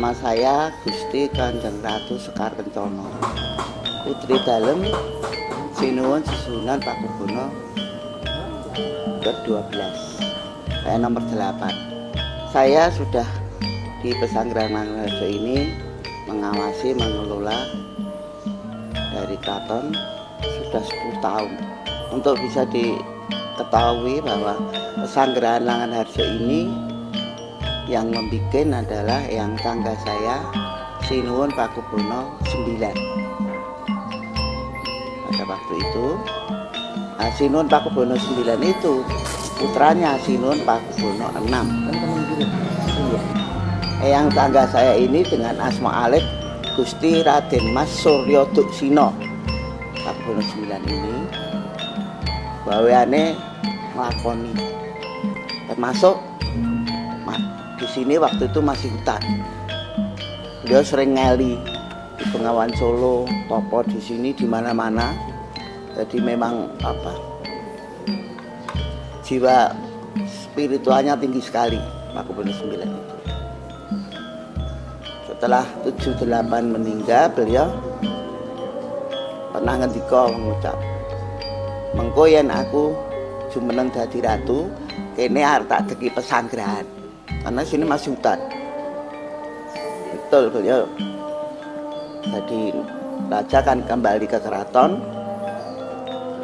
Nama saya Gusti Kanjeng Ratu Sekar Kencono, Putri Dalem Sinuwun Susunan Pakubono ke-12. Saya nomor 8. Saya sudah di Pesanggrahan Langan ini mengawasi, mengelola dari keraton sudah 10 tahun. Untuk bisa diketahui bahwa Pesanggrahan Langanharjo ini yang membuat adalah yang tangga saya Sinuwun Pakubono 9. Pada waktu itu Sinuwun Pakubono 9 itu putranya Sinuwun Pakubono 6. Yang tangga saya ini dengan asma alif Gusti Raden Mas Suryo Duksino Pakubono 9 ini baweane nglakoni, termasuk di sini waktu itu masih hutan. Beliau sering ngeli di Bengawan Solo, topo di sini di mana-mana. Jadi memang jiwa spiritualnya tinggi sekali Pakubono 9 itu. Setelah 78 meninggal, beliau pernah ngendika mengucap, mengko yen aku jumeneng dadi ratu, kene arep tak deki pesanggrahan. Karena sini masih hutan. Betul, beliau jadi raja kan kembali ke keraton.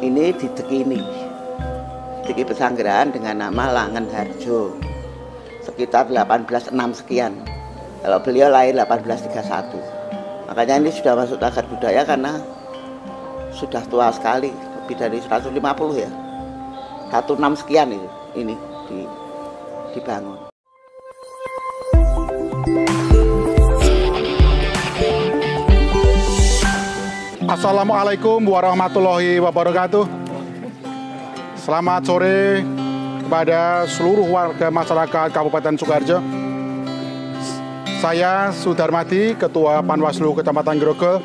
Ini dideki pesanggrahan dengan nama Langanharjo sekitar 1806 sekian. Kalau beliau lahir 1831. Makanya ini sudah masuk cagar budaya karena sudah tua sekali, lebih dari 150 ya. 16 sekian itu ini dibangun. Assalamualaikum warahmatullahi wabarakatuh. Selamat sore kepada seluruh warga masyarakat Kabupaten Sukoharjo. Saya Sudarmadi, Ketua Panwaslu Kecamatan Grogol,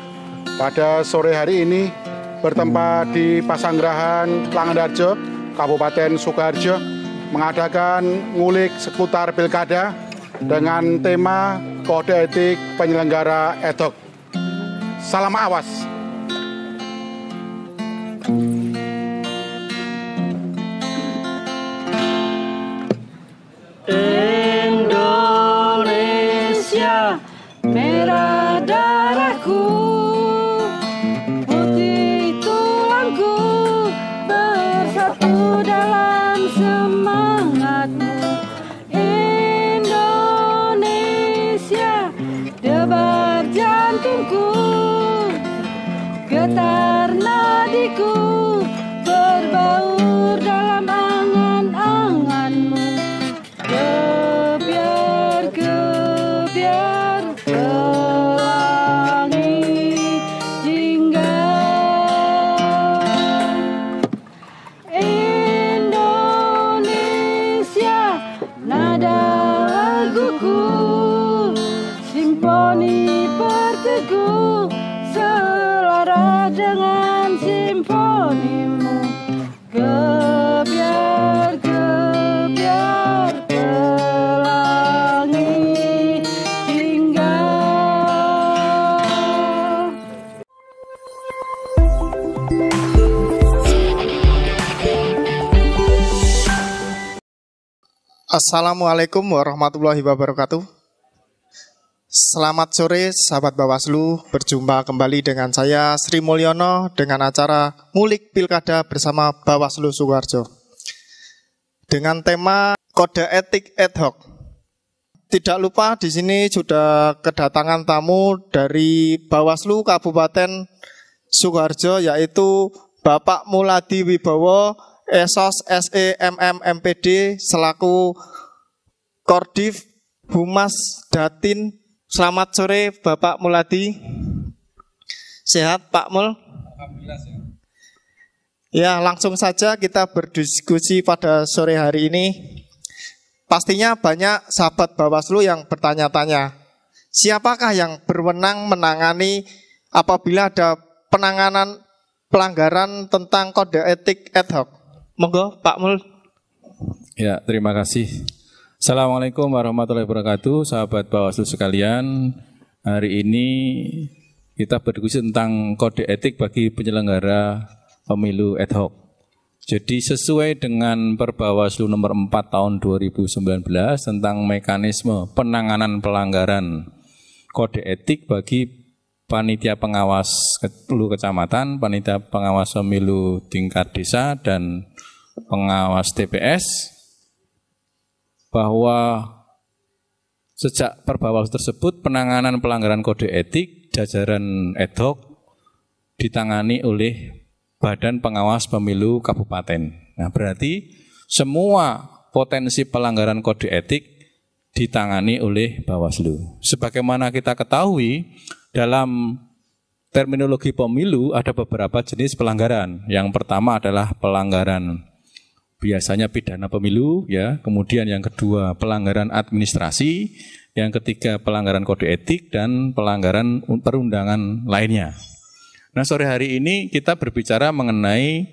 pada sore hari ini bertempat di Pesanggrahan Langanharjo, Kabupaten Sukoharjo, mengadakan ngulik seputar pilkada dengan tema kode etik penyelenggara ad hoc. Salam awas. Indonesia, merah darahku, putih tulangku, bersatu dalam semangatmu. Indonesia, debar jantungku, getar nadiku, berbaur dalam angan-anganmu. Gebiar ke langit jingga. Indonesia, nada laguku, simfoni berteguh, selara dengan simfonimu. Gebiar ke langit hingga. Assalamualaikum warahmatullahi wabarakatuh. Selamat sore sahabat Bawaslu, berjumpa kembali dengan saya Sri Mulyono dengan acara Ngulik Pilkada bersama Bawaslu Sukoharjo dengan tema kode etik ad hoc. Tidak lupa di sini sudah kedatangan tamu dari Bawaslu Kabupaten Sukoharjo, yaitu Bapak Muladi Wibowo, Esos SE MM MPD selaku Kordif Humas Datin. Selamat sore Bapak Muladi. Sehat Pak Mul? Alhamdulillah sehat. Ya, langsung saja kita berdiskusi pada sore hari ini. Pastinya banyak sahabat Bawaslu yang bertanya-tanya, siapakah yang berwenang menangani apabila ada penanganan pelanggaran tentang kode etik ad hoc? Monggo Pak Mul. Ya, terima kasih. Assalamualaikum warahmatullahi wabarakatuh, sahabat Bawaslu sekalian. Hari ini kita berdiskusi tentang kode etik bagi penyelenggara pemilu ad hoc. Jadi sesuai dengan Perbawaslu nomor 4 tahun 2019 tentang mekanisme penanganan pelanggaran kode etik bagi panitia pengawas pemilu kecamatan, panitia pengawas pemilu tingkat desa, dan pengawas TPS, bahwa sejak Perbawaslu tersebut penanganan pelanggaran kode etik jajaran ad hoc ditangani oleh Badan Pengawas Pemilu Kabupaten. Nah, berarti semua potensi pelanggaran kode etik ditangani oleh Bawaslu. Sebagaimana kita ketahui, dalam terminologi pemilu ada beberapa jenis pelanggaran. Yang pertama adalah pelanggaran biasanya pidana pemilu, ya. Kemudian yang kedua pelanggaran administrasi, yang ketiga pelanggaran kode etik, dan pelanggaran perundangan lainnya. Nah, sore hari ini kita berbicara mengenai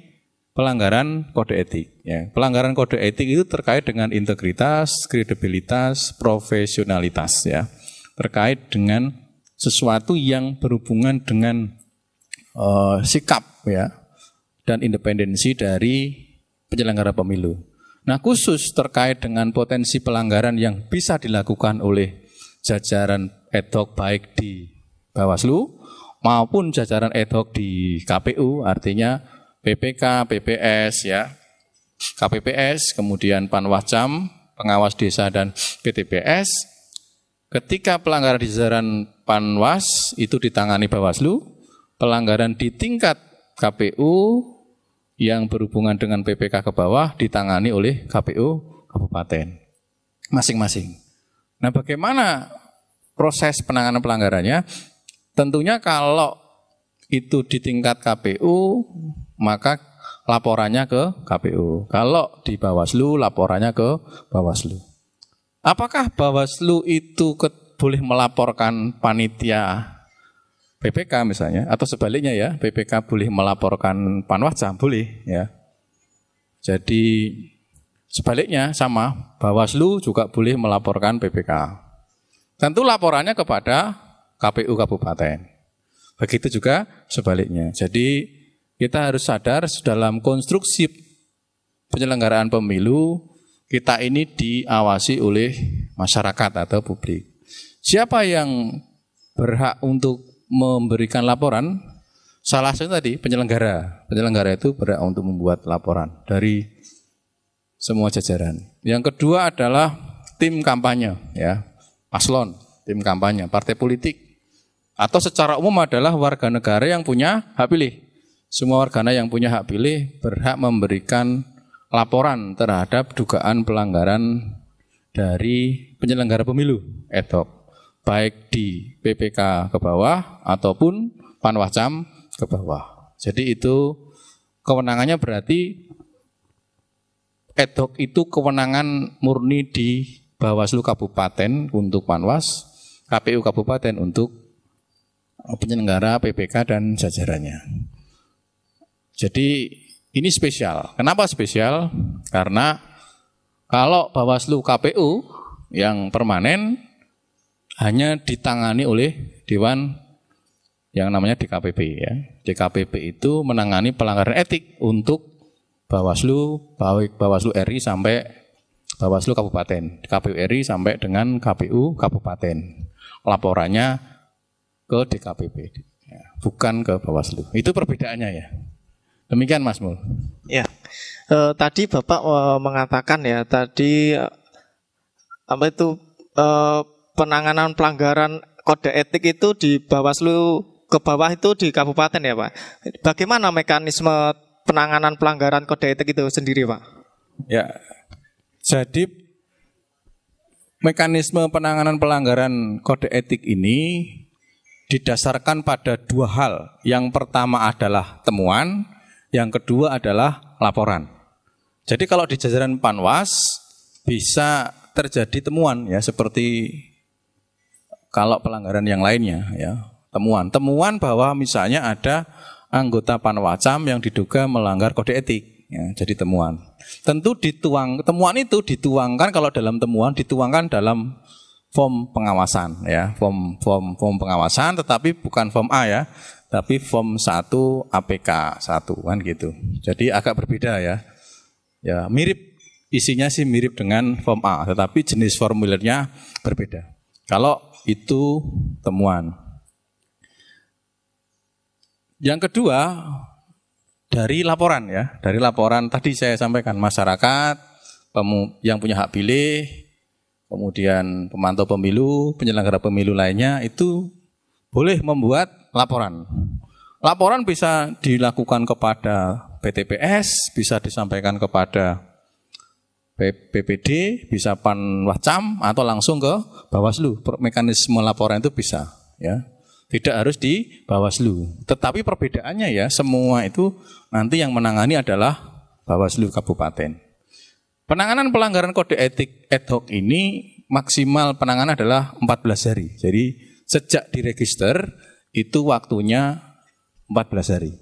pelanggaran kode etik. Ya. Pelanggaran kode etik itu terkait dengan integritas, kredibilitas, profesionalitas, ya. Terkait dengan sesuatu yang berhubungan dengan sikap, ya, dan independensi dari penyelenggara pemilu. Nah, khusus terkait dengan potensi pelanggaran yang bisa dilakukan oleh jajaran ad hoc baik di Bawaslu maupun jajaran ad hoc di KPU, artinya PPK, PPS, ya, KPPS, kemudian Panwascam, pengawas desa, dan PTPS. Ketika pelanggaran di jajaran Panwas itu ditangani Bawaslu, pelanggaran di tingkat KPU yang berhubungan dengan PPK ke bawah ditangani oleh KPU Kabupaten masing-masing. Nah, bagaimana proses penanganan pelanggarannya? Tentunya kalau itu di tingkat KPU, maka laporannya ke KPU. Kalau di Bawaslu, laporannya ke Bawaslu. Apakah Bawaslu itu boleh melaporkan panitia PPK misalnya, atau sebaliknya, ya, PPK boleh melaporkan Panwascam, boleh, ya. Jadi sebaliknya sama, Bawaslu juga boleh melaporkan PPK. Tentu laporannya kepada KPU Kabupaten. Begitu juga sebaliknya. Jadi kita harus sadar dalam konstruksi penyelenggaraan pemilu, kita ini diawasi oleh masyarakat atau publik. Siapa yang berhak untuk memberikan laporan? Salah satu tadi penyelenggara. Penyelenggara itu berhak untuk membuat laporan dari semua jajaran. Yang kedua adalah tim kampanye, ya, paslon, tim kampanye, partai politik, atau secara umum adalah warga negara yang punya hak pilih. Semua warga negara yang punya hak pilih berhak memberikan laporan terhadap dugaan pelanggaran dari penyelenggara pemilu ad hoc, baik di PPK ke bawah ataupun Panwascam ke bawah. Jadi itu kewenangannya, berarti ad hoc itu kewenangan murni di Bawaslu Kabupaten untuk Panwas, KPU Kabupaten untuk penyelenggara PPK dan jajarannya. Jadi ini spesial. Kenapa spesial? Karena kalau Bawaslu KPU yang permanen hanya ditangani oleh Dewan yang namanya DKPP, ya. DKPP itu menangani pelanggaran etik untuk Bawaslu, baik Bawaslu RI sampai Bawaslu Kabupaten, KPU RI sampai dengan KPU Kabupaten. Laporannya ke DKPP, ya, bukan ke Bawaslu. Itu perbedaannya, ya. Demikian, Mas Mul. Ya, tadi Bapak mengatakan, ya, tadi apa itu penanganan pelanggaran kode etik itu di Bawaslu ke bawah itu di kabupaten, ya, Pak. Bagaimana mekanisme penanganan pelanggaran kode etik itu sendiri, Pak? Ya, jadi mekanisme penanganan pelanggaran kode etik ini didasarkan pada dua hal. Yang pertama adalah temuan, yang kedua adalah laporan. Jadi kalau di jajaran Panwas bisa terjadi temuan, ya, seperti kalau pelanggaran yang lainnya, ya, temuan bahwa misalnya ada anggota Panwascam yang diduga melanggar kode etik. ya, jadi temuan. Tentu temuan itu dituangkan kalau dalam temuan dituangkan dalam form pengawasan ya, form pengawasan, tetapi bukan form A ya, tapi form 1 APK 1 kan gitu. Jadi agak berbeda ya. Ya, mirip isinya sih mirip dengan form A, tetapi jenis formulirnya berbeda. Kalau itu temuan. Yang kedua, dari laporan ya. Dari laporan tadi saya sampaikan masyarakat yang punya hak pilih, kemudian pemantau pemilu, penyelenggara pemilu lainnya itu boleh membuat laporan. Laporan bisa dilakukan kepada PTPS, bisa disampaikan kepada PPD, bisa Panwascam atau langsung ke Bawaslu. Mekanisme laporan itu bisa ya. Tidak harus di Bawaslu. Tetapi perbedaannya ya, semua itu nanti yang menangani adalah Bawaslu Kabupaten. Penanganan pelanggaran kode etik ad hoc ini maksimal penanganan adalah 14 hari. Jadi sejak diregister itu waktunya 14 hari.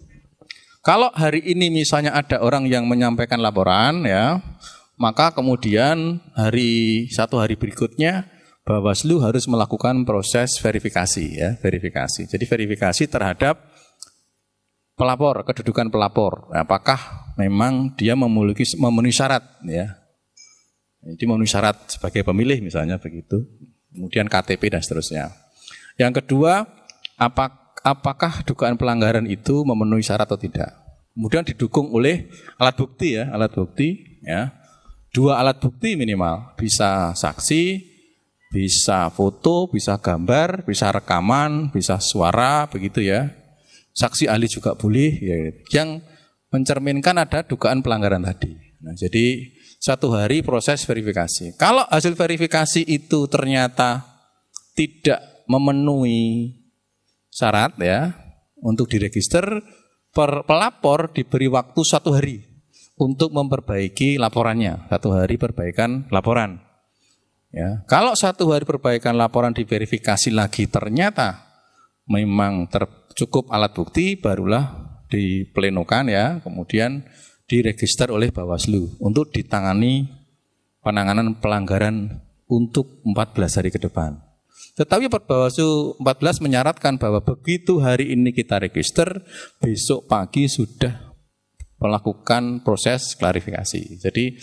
Kalau hari ini misalnya ada orang yang menyampaikan laporan ya, maka kemudian satu hari berikutnya Bawaslu harus melakukan proses verifikasi ya, verifikasi. Jadi verifikasi terhadap pelapor, kedudukan pelapor. Apakah memang dia memenuhi syarat ya. Jadi memenuhi syarat sebagai pemilih misalnya begitu. Kemudian KTP dan seterusnya. Yang kedua, apakah dugaan pelanggaran itu memenuhi syarat atau tidak. Kemudian didukung oleh alat bukti ya, alat bukti ya. 2 alat bukti minimal, bisa saksi, bisa foto, bisa gambar, bisa rekaman, bisa suara, begitu ya. Saksi ahli juga boleh, ya, yang mencerminkan ada dugaan pelanggaran tadi. Nah, jadi 1 hari proses verifikasi. Kalau hasil verifikasi itu ternyata tidak memenuhi syarat ya untuk diregister, pelapor diberi waktu 1 hari untuk memperbaiki laporannya. 1 hari perbaikan laporan. Ya, kalau 1 hari perbaikan laporan diverifikasi lagi ternyata memang cukup alat bukti, barulah diplenokan ya, kemudian diregister oleh Bawaslu untuk ditangani penanganan pelanggaran untuk 14 hari ke depan. Tetapi Bawaslu 14 menyaratkan bahwa begitu hari ini kita register, besok pagi sudah melakukan proses klarifikasi. Jadi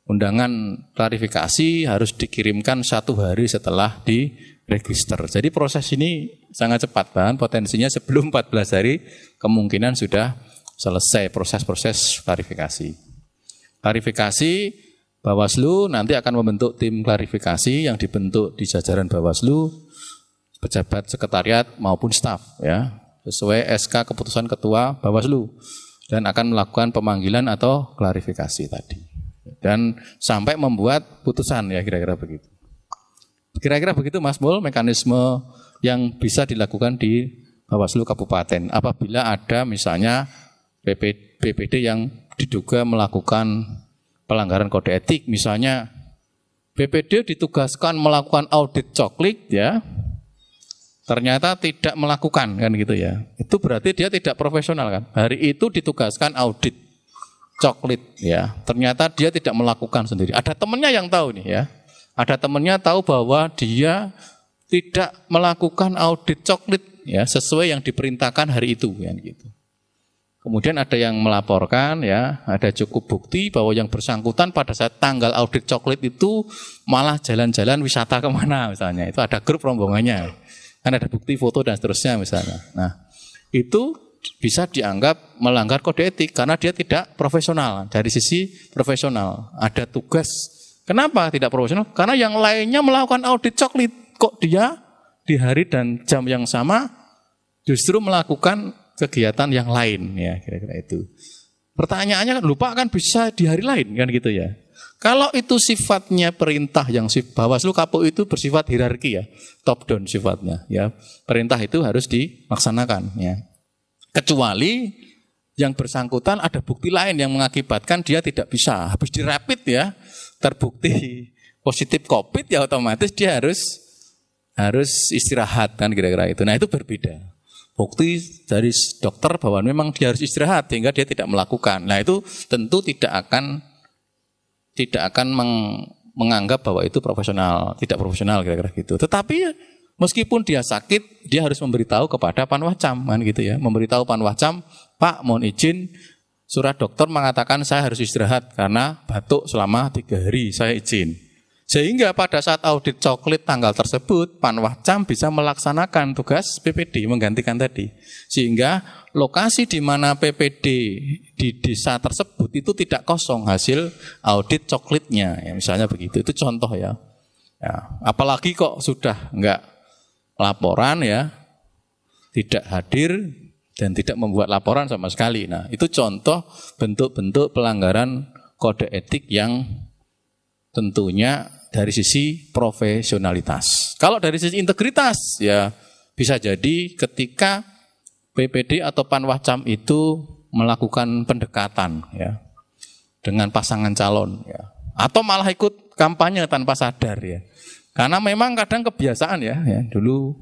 undangan klarifikasi harus dikirimkan 1 hari setelah diregister. Jadi proses ini sangat cepat, bahkan potensinya sebelum 14 hari kemungkinan sudah selesai proses-proses klarifikasi. Klarifikasi Bawaslu nanti akan membentuk tim klarifikasi yang dibentuk di jajaran Bawaslu, pejabat sekretariat maupun staf ya, sesuai SK keputusan Ketua Bawaslu, dan akan melakukan pemanggilan atau klarifikasi tadi. Dan sampai membuat putusan ya, kira-kira begitu. Kira-kira begitu Mas Mul, mekanisme yang bisa dilakukan di Bawaslu Kabupaten apabila ada misalnya PPD yang diduga melakukan pelanggaran kode etik. Misalnya PPD ditugaskan melakukan audit coklik ya, ternyata tidak melakukan kan gitu ya. Itu berarti dia tidak profesional kan. Hari itu ditugaskan audit coklit ya, ternyata dia tidak melakukan sendiri. Ada temannya yang tahu nih ya, ada temannya tahu bahwa dia tidak melakukan audit coklit ya sesuai yang diperintahkan hari itu kan gitu. Kemudian ada yang melaporkan ya, ada cukup bukti bahwa yang bersangkutan pada saat tanggal audit coklit itu malah jalan-jalan wisata kemana misalnya, itu ada grup rombongannya, kan ada bukti foto dan seterusnya misalnya. Nah itu bisa dianggap melanggar kode etik karena dia tidak profesional. Dari sisi profesional ada tugas. Kenapa tidak profesional? Karena yang lainnya melakukan audit coklit, kok dia di hari dan jam yang sama justru melakukan kegiatan yang lain ya, kira-kira itu. Pertanyaannya kan lupa kan bisa di hari lain kan gitu ya. Kalau itu sifatnya perintah yang Bawaslu KPU itu bersifat hierarki ya, top down sifatnya ya. Perintah itu harus dilaksanakan ya. Kecuali yang bersangkutan ada bukti lain yang mengakibatkan dia tidak bisa. Habis dirapid ya, terbukti positif COVID ya otomatis dia harus istirahat kan kira-kira itu. Nah itu berbeda. bukti dari dokter bahwa memang dia harus istirahat sehingga dia tidak melakukan. Nah itu tentu tidak akan menganggap bahwa itu profesional, tidak profesional kira-kira gitu. Tetapi meskipun dia sakit, dia harus memberitahu kepada Panwascam kan gitu ya, memberitahu Panwascam, Pak mohon izin, surat dokter mengatakan saya harus istirahat karena batuk selama 3 hari, saya izin. Sehingga pada saat audit coklit tanggal tersebut, Panwascam bisa melaksanakan tugas PPD menggantikan tadi. Sehingga lokasi di mana PPD di desa tersebut itu tidak kosong hasil audit coklitnya. Ya, misalnya begitu, itu contoh ya. Apalagi kok sudah enggak laporan ya, tidak hadir dan tidak membuat laporan sama sekali. Nah itu contoh bentuk-bentuk pelanggaran kode etik yang tentunya dari sisi profesionalitas. Kalau dari sisi integritas ya bisa jadi ketika PPD atau Panwascam itu melakukan pendekatan ya dengan pasangan calon ya, atau malah ikut kampanye tanpa sadar ya. Karena memang kadang kebiasaan ya dulu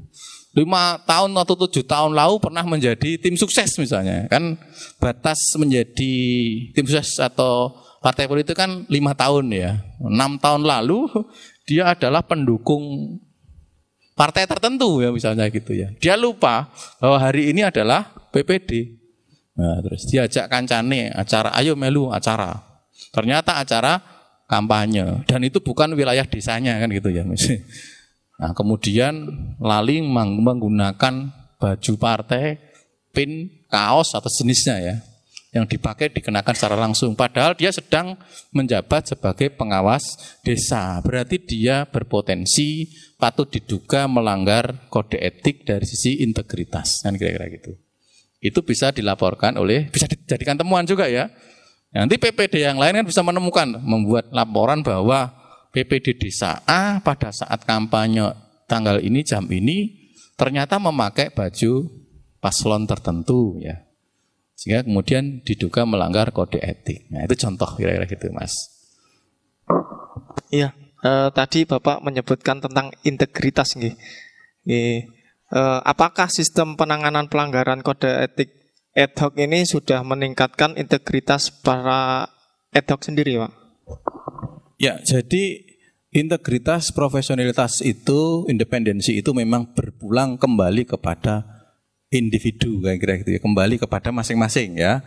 5 tahun atau 7 tahun lalu pernah menjadi tim sukses misalnya. Kan batas menjadi tim sukses atau partai politik kan 5 tahun ya. 6 tahun lalu dia adalah pendukung partai tertentu ya misalnya gitu ya. Dia lupa bahwa hari ini adalah PPD. Nah, terus diajak kancane acara, ayo melu acara. Ternyata acara kampanye dan itu bukan wilayah desanya kan gitu ya. Nah, kemudian lali menggunakan baju partai, pin, kaos atau jenisnya ya, yang dipakai dikenakan secara langsung. Padahal dia sedang menjabat sebagai pengawas desa. Berarti dia berpotensi patut diduga melanggar kode etik dari sisi integritas. Kan kira-kira gitu. Itu bisa dilaporkan bisa dijadikan temuan juga ya. Nanti PPD yang lain kan bisa menemukan, membuat laporan bahwa PPD desa A pada saat kampanye tanggal ini, jam ini, ternyata memakai baju paslon tertentu ya. Sehingga kemudian diduga melanggar kode etik. Nah itu contoh kira-kira gitu Mas. Iya, tadi Bapak menyebutkan tentang integritas nih. Apakah sistem penanganan pelanggaran kode etik ad hoc ini sudah meningkatkan integritas para ad hoc sendiri, Pak? Ya, jadi integritas, profesionalitas itu, independensi itu memang berpulang kembali kepada individu, kira-kira gitu ya, kembali kepada masing-masing ya.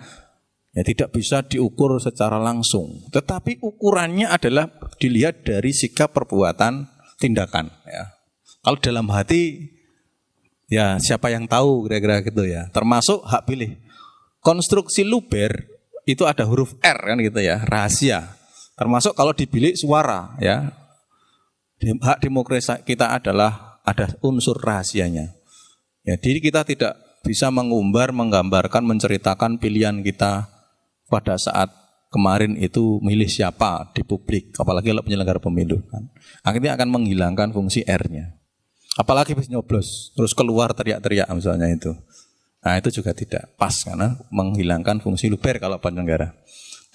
Ya tidak bisa diukur secara langsung. Tetapi ukurannya adalah dilihat dari sikap, perbuatan, tindakan ya. Kalau dalam hati ya siapa yang tahu kira-kira gitu ya. Termasuk hak pilih. Konstruksi luber itu ada huruf R kan gitu ya, rahasia. Termasuk kalau di bilik suara ya. Hak demokrasi kita adalah ada unsur rahasianya. Ya, jadi kita tidak bisa mengumbar, menggambarkan, menceritakan pilihan kita pada saat kemarin itu milih siapa di publik, apalagi kalau penyelenggara pemilu kan. Akhirnya akan menghilangkan fungsi R-nya. Apalagi bisa nyoblos, terus keluar teriak-teriak misalnya itu. Nah itu juga tidak pas karena menghilangkan fungsi luber kalau penyelenggara.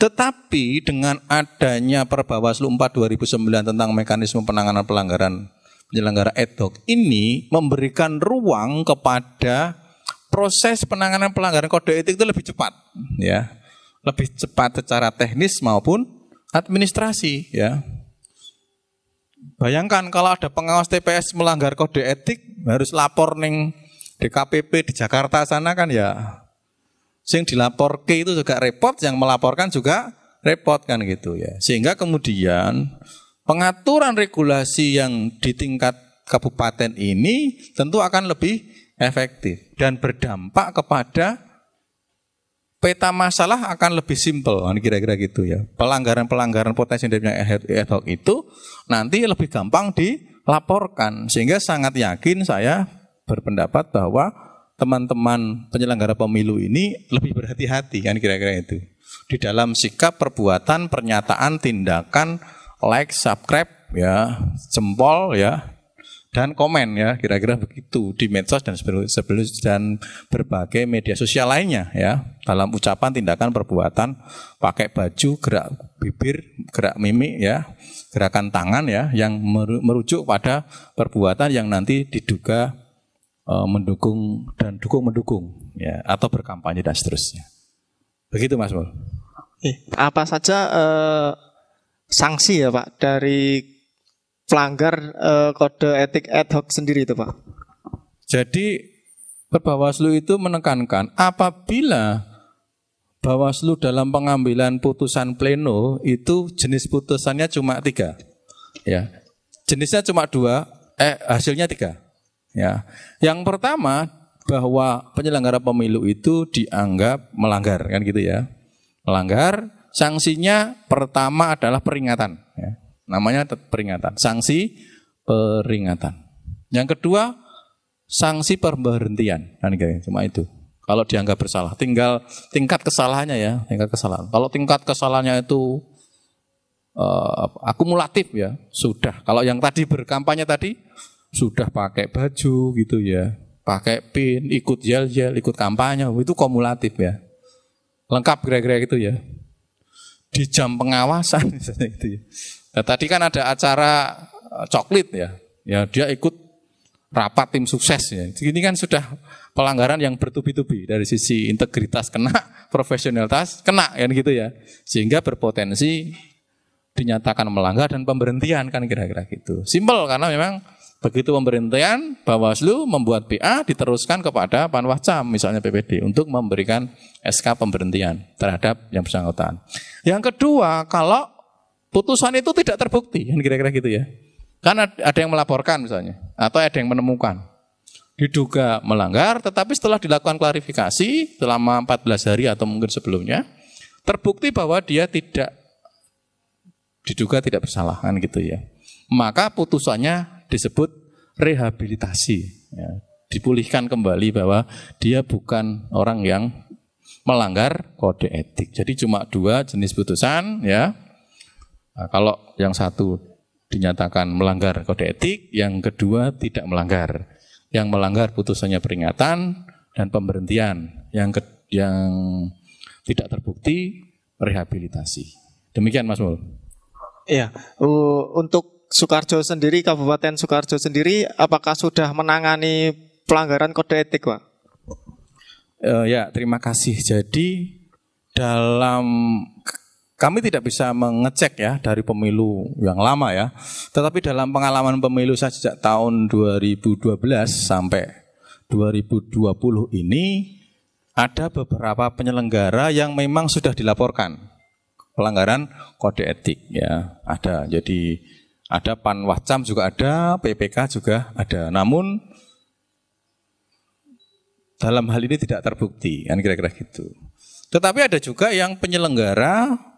Tetapi dengan adanya Perbawaslu 4 2009 tentang mekanisme penanganan pelanggaran penyelenggara ad hoc ini memberikan ruang kepada proses penanganan pelanggaran kode etik itu lebih cepat ya. Lebih cepat secara teknis maupun administrasi ya. Bayangkan kalau ada pengawas TPS melanggar kode etik harus lapor ning DKPP di Jakarta sana kan ya. Sing dilapor ke itu juga repot, yang melaporkan juga repot kan gitu ya. Sehingga kemudian pengaturan regulasi yang di tingkat kabupaten ini tentu akan lebih efektif dan berdampak kepada peta masalah akan lebih simpel, kira-kira gitu ya. Pelanggaran-pelanggaran potensi dari ad hoc itu nanti lebih gampang dilaporkan. Sehingga sangat yakin saya berpendapat bahwa teman-teman penyelenggara pemilu ini lebih berhati-hati kan kira-kira itu. Di dalam sikap, perbuatan, pernyataan, tindakan, like, subscribe, ya, jempol, ya, dan komen ya, kira-kira begitu di medsos dan dan berbagai media sosial lainnya ya. Dalam ucapan, tindakan, perbuatan, pakai baju, gerak bibir, gerak mimik ya, gerakan tangan ya, yang merujuk pada perbuatan yang nanti diduga mendukung dan dukung-mendukung ya, atau berkampanye dan seterusnya. Begitu Mas Mul. Apa saja sanksi ya Pak dari pelanggar kode etik ad hoc sendiri itu Pak? Jadi Bawaslu itu menekankan apabila Bawaslu dalam pengambilan putusan pleno itu jenis putusannya cuma 3, ya, jenisnya cuma 2, hasilnya 3, ya. Yang pertama bahwa penyelenggara pemilu itu dianggap melanggar, kan gitu ya, melanggar. Sanksinya pertama adalah peringatan, ya. Namanya peringatan, sanksi peringatan. Yang kedua sanksi pemberhentian, kan gitu, cuma itu. Kalau dianggap bersalah, tinggal tingkat kesalahannya ya, tingkat kesalahan. Kalau tingkat kesalahannya itu akumulatif ya, sudah. Kalau yang tadi berkampanye tadi sudah pakai baju gitu ya, pakai pin, ikut yel-yel, ikut kampanye, itu kumulatif ya. Lengkap kira-kira gitu ya. Di jam pengawasan misalnya gitu ya. Nah, tadi kan ada acara coklit ya. Ya dia ikut rapat tim sukses ya. Ini kan sudah pelanggaran yang bertubi-tubi dari sisi integritas kena, profesionalitas kena kan gitu ya. Sehingga berpotensi dinyatakan melanggar dan pemberhentian kan kira-kira gitu. Simpel karena memang begitu pemberhentian Bawaslu membuat PA diteruskan kepada Panwascam misalnya PPD untuk memberikan SK pemberhentian terhadap yang bersangkutan. Yang kedua, kalau putusan itu tidak terbukti kan kira-kira gitu ya. Karena ada yang melaporkan misalnya, atau ada yang menemukan. Diduga melanggar, tetapi setelah dilakukan klarifikasi selama 14 hari atau mungkin sebelumnya, terbukti bahwa dia diduga tidak bersalah, kan gitu ya. Maka putusannya disebut rehabilitasi. Ya. Dipulihkan kembali bahwa dia bukan orang yang melanggar kode etik. Jadi cuma 2 jenis putusan ya. Nah, kalau yang satu dinyatakan melanggar kode etik, yang kedua tidak melanggar. Yang melanggar putusannya peringatan dan pemberhentian. Yang tidak terbukti rehabilitasi. Demikian Mas Mul. Iya, untuk Sukoharjo sendiri, Kabupaten Sukoharjo sendiri, apakah sudah menangani pelanggaran kode etik, Pak? Ya, terima kasih. Jadi kami tidak bisa mengecek ya dari pemilu yang lama ya. Tetapi dalam pengalaman pemilu saya sejak tahun 2012 sampai 2020 ini ada beberapa penyelenggara yang memang sudah dilaporkan pelanggaran kode etik ya. Ada. Jadi ada Panwascam juga ada, PPK juga ada. Namun dalam hal ini tidak terbukti kan kira-kira gitu. Tetapi ada juga yang penyelenggara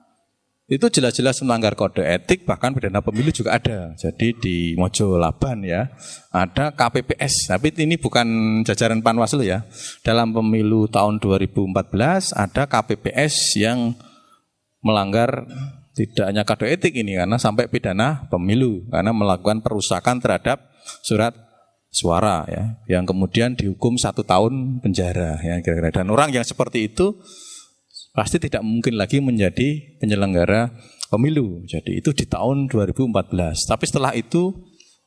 itu jelas-jelas melanggar kode etik, bahkan pidana pemilu juga ada. Jadi di Mojo Laban ya, ada KPPS. Tapi ini bukan jajaran Panwaslu ya. Dalam pemilu tahun 2014 ada KPPS yang melanggar tidak hanya kode etik ini, karena sampai pidana pemilu, karena melakukan perusakan terhadap surat suara ya, yang kemudian dihukum 1 tahun penjara ya kira-kira. Dan orang yang seperti itu pasti tidak mungkin lagi menjadi penyelenggara pemilu. Jadi itu di tahun 2014. Tapi setelah itu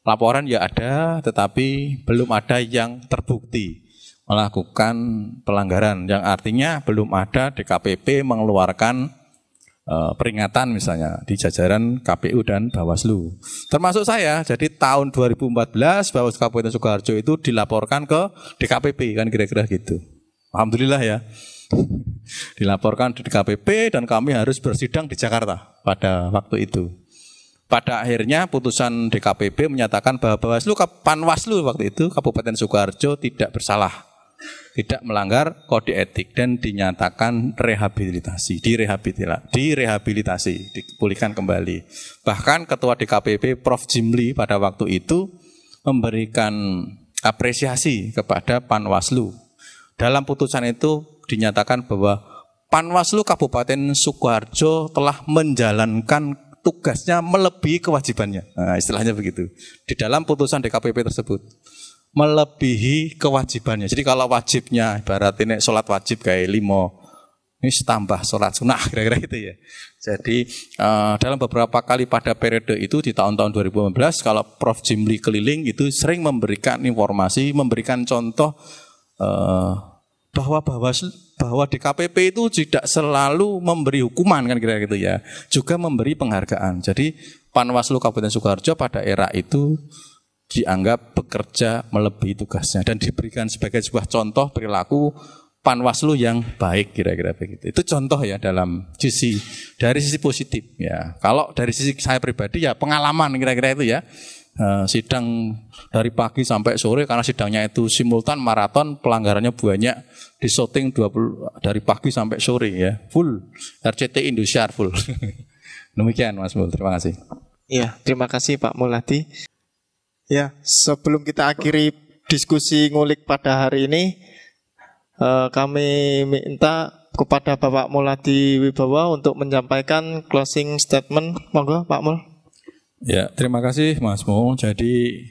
laporan ya ada, tetapi belum ada yang terbukti melakukan pelanggaran. Yang artinya belum ada DKPP mengeluarkan peringatan misalnya di jajaran KPU dan Bawaslu. Termasuk saya, jadi tahun 2014 Bawaslu Kabupaten Sukoharjo itu dilaporkan ke DKPP kan kira-kira gitu. Alhamdulillah ya. Dilaporkan di DKPP dan kami harus bersidang di Jakarta pada waktu itu. Pada akhirnya putusan DKPP menyatakan bahwa Panwaslu waktu itu Kabupaten Sukoharjo tidak bersalah, tidak melanggar kode etik dan dinyatakan direhabilitasi, dipulihkan kembali. Bahkan Ketua DKPP Prof. Jimli pada waktu itu memberikan apresiasi kepada Panwaslu. Dalam putusan itu dinyatakan bahwa Panwaslu Kabupaten Sukoharjo telah menjalankan tugasnya melebihi kewajibannya. Nah, istilahnya begitu. Di dalam putusan DKPP tersebut. Melebihi kewajibannya. Jadi kalau wajibnya ibarat ini sholat wajib kayak 5 ini tambah sholat sunnah kira-kira gitu ya. Jadi dalam beberapa kali pada periode itu di tahun-tahun 2015 kalau Prof. Jimli keliling itu sering memberikan informasi, memberikan contoh bahwa DKPP itu tidak selalu memberi hukuman kan kira-kira gitu ya, juga memberi penghargaan. Jadi Panwaslu Kabupaten Sukoharjo pada era itu dianggap bekerja melebihi tugasnya dan diberikan sebagai sebuah contoh perilaku Panwaslu yang baik kira-kira begitu. Itu contoh ya dalam dari sisi positif ya. Kalau dari sisi saya pribadi ya pengalaman kira-kira itu ya. Sidang dari pagi sampai sore karena sidangnya itu simultan maraton, pelanggarannya banyak, di shooting 20 dari pagi sampai sore ya, full RCTI Indosiar full. Demikian Mas Mul, terima kasih. Iya, terima kasih Pak Muladi. Ya, sebelum kita akhiri diskusi ngulik pada hari ini, kami minta kepada Bapak Muladi Wibawa untuk menyampaikan closing statement. Monggo Pak Mul. Ya, terima kasih Mas Mul. Jadi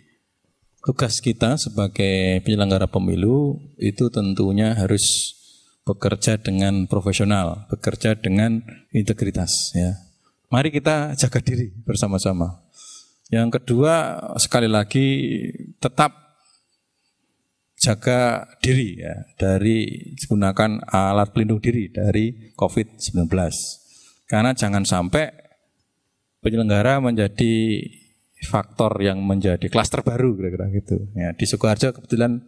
tugas kita sebagai penyelenggara pemilu itu tentunya harus bekerja dengan profesional, bekerja dengan integritas ya. Mari kita jaga diri bersama-sama. Yang kedua, sekali lagi tetap jaga diri ya dari gunakan alat pelindung diri dari COVID-19. Karena jangan sampai penyelenggara menjadi faktor yang menjadi klaster baru kira-kira gitu. Ya, di Sukoharjo kebetulan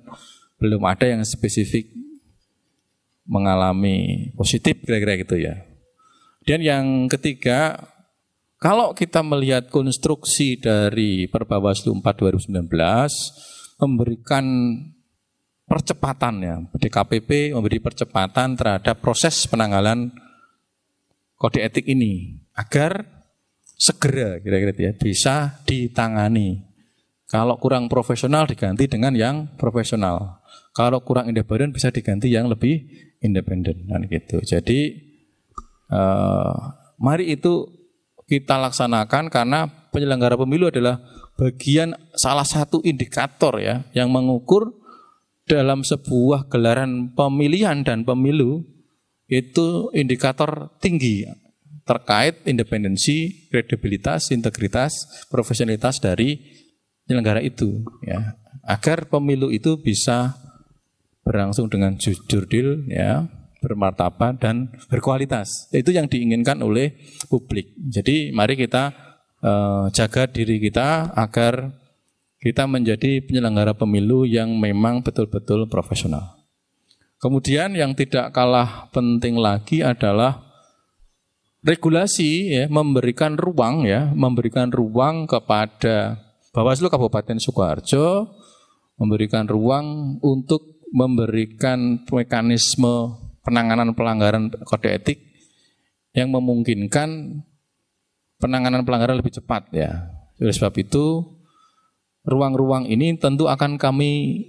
belum ada yang spesifik mengalami positif kira-kira gitu ya. Dan yang ketiga, kalau kita melihat konstruksi dari Perbawaslu 4 2019 memberikan percepatan ya, DKPP memberi percepatan terhadap proses penanggalan kode etik ini agar segera kira-kira ya bisa ditangani. Kalau kurang profesional diganti dengan yang profesional. Kalau kurang independen bisa diganti yang lebih independen dan gitu. Jadi mari itu kita laksanakan karena penyelenggara pemilu adalah bagian salah satu indikator ya yang mengukur dalam sebuah gelaran pemilihan dan pemilu itu indikator tinggi terkait independensi, kredibilitas, integritas, profesionalitas dari penyelenggara itu ya. Agar pemilu itu bisa berlangsung dengan jujur ya, bermartabat dan berkualitas. Itu yang diinginkan oleh publik. Jadi mari kita jaga diri kita agar kita menjadi penyelenggara pemilu yang memang betul-betul profesional. Kemudian yang tidak kalah penting lagi adalah regulasi ya, memberikan ruang kepada Bawaslu Kabupaten Sukoharjo, memberikan ruang untuk memberikan mekanisme penanganan pelanggaran kode etik yang memungkinkan penanganan pelanggaran lebih cepat ya. Oleh sebab itu ruang-ruang ini tentu akan kami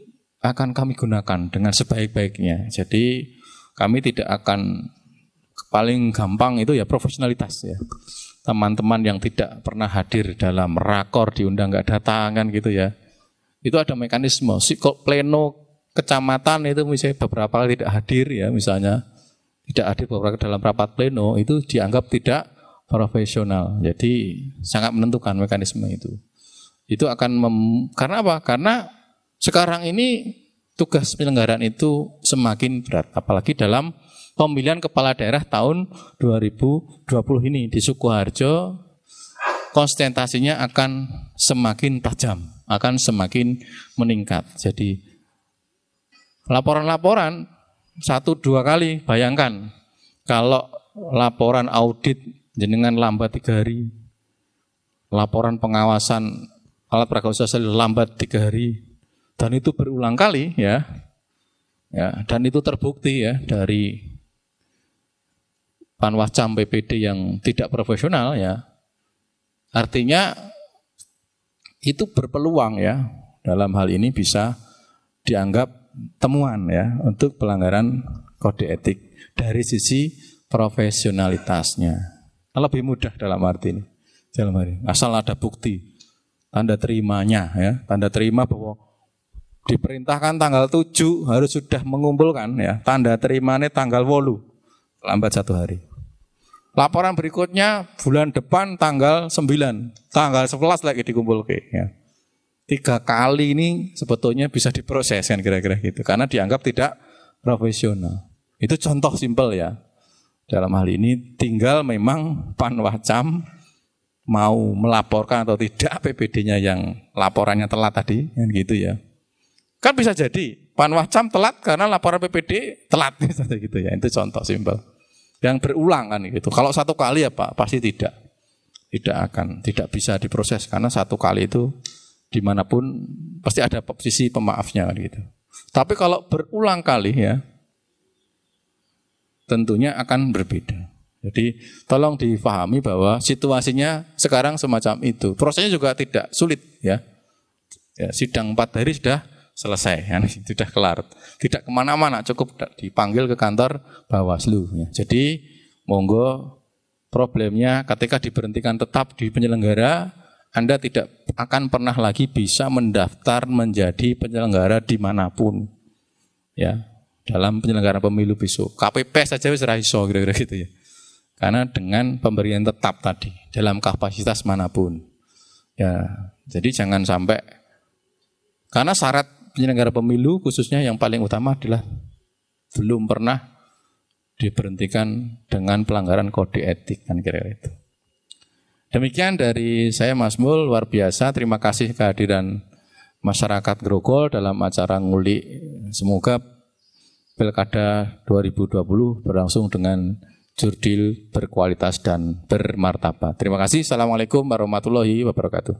gunakan dengan sebaik-baiknya. Jadi kami tidak akan paling gampang itu ya profesionalitas ya. Teman-teman yang tidak pernah hadir dalam rakor diundang nggak datang kan gitu ya. Itu ada mekanisme. Pleno kecamatan itu misalnya beberapa kali tidak hadir ya, misalnya tidak hadir beberapa dalam rapat pleno itu dianggap tidak profesional. Jadi sangat menentukan mekanisme itu. Itu akan karena apa? Karena sekarang ini tugas penyelenggaraan itu semakin berat, apalagi dalam pemilihan kepala daerah tahun 2020 ini di Sukoharjo, konsentrasinya akan semakin tajam, akan semakin meningkat. Jadi laporan-laporan 1-2 kali, bayangkan kalau laporan audit jenengan lambat 3 hari, laporan pengawasan alat peraga usaha lambat 3 hari, dan itu berulang kali ya, dan itu terbukti ya dari Panwascam PPD yang tidak profesional ya, artinya itu berpeluang ya dalam hal ini bisa dianggap temuan ya untuk pelanggaran kode etik dari sisi profesionalitasnya. Lebih mudah dalam arti ini, asal ada bukti tanda terimanya ya, tanda terima bahwa diperintahkan tanggal 7 harus sudah mengumpulkan ya, tanda terimanya tanggal 8. lambat 1 hari. Laporan berikutnya bulan depan tanggal 9, tanggal 11 lagi dikumpul ke. Ya. 3 kali ini sebetulnya bisa diproses kan kira-kira gitu, karena dianggap tidak profesional. Itu contoh simpel ya. Dalam hal ini tinggal memang Panwascam mau melaporkan atau tidak PPD-nya yang laporannya telat tadi, kan gitu ya. Kan bisa jadi Panwascam telat karena laporan PPD telat gitu ya. Itu contoh simpel. Yang berulang kan gitu. Kalau 1 kali ya Pak, pasti tidak bisa diproses karena 1 kali itu dimanapun pasti ada sisi pemaafnya kan gitu. Tapi kalau berulang kali ya, tentunya akan berbeda. Jadi tolong difahami bahwa situasinya sekarang semacam itu. Prosesnya juga tidak sulit ya. Sidang 4 hari sudah selesai, ya, sudah kelar. Tidak kemana-mana, cukup dipanggil ke kantor Bawaslu. Ya. Jadi monggo problemnya ketika diberhentikan tetap di penyelenggara, Anda tidak akan pernah lagi bisa mendaftar menjadi penyelenggara dimanapun. Ya. Dalam penyelenggaraan pemilu besok. KPPS saja wis ra iso kira-kira gitu ya. Karena dengan pemberian tetap tadi dalam kapasitas manapun. Ya, jadi jangan sampai karena syarat penyelenggara pemilu khususnya yang paling utama adalah belum pernah diberhentikan dengan pelanggaran kode etik kan kira-kira itu. Demikian dari saya Mas Mul, luar biasa. Terima kasih kehadiran masyarakat Grogol dalam acara ngulik. Semoga Pilkada 2020 berlangsung dengan jurdil, berkualitas dan bermartabat. Terima kasih. Assalamualaikum warahmatullahi wabarakatuh.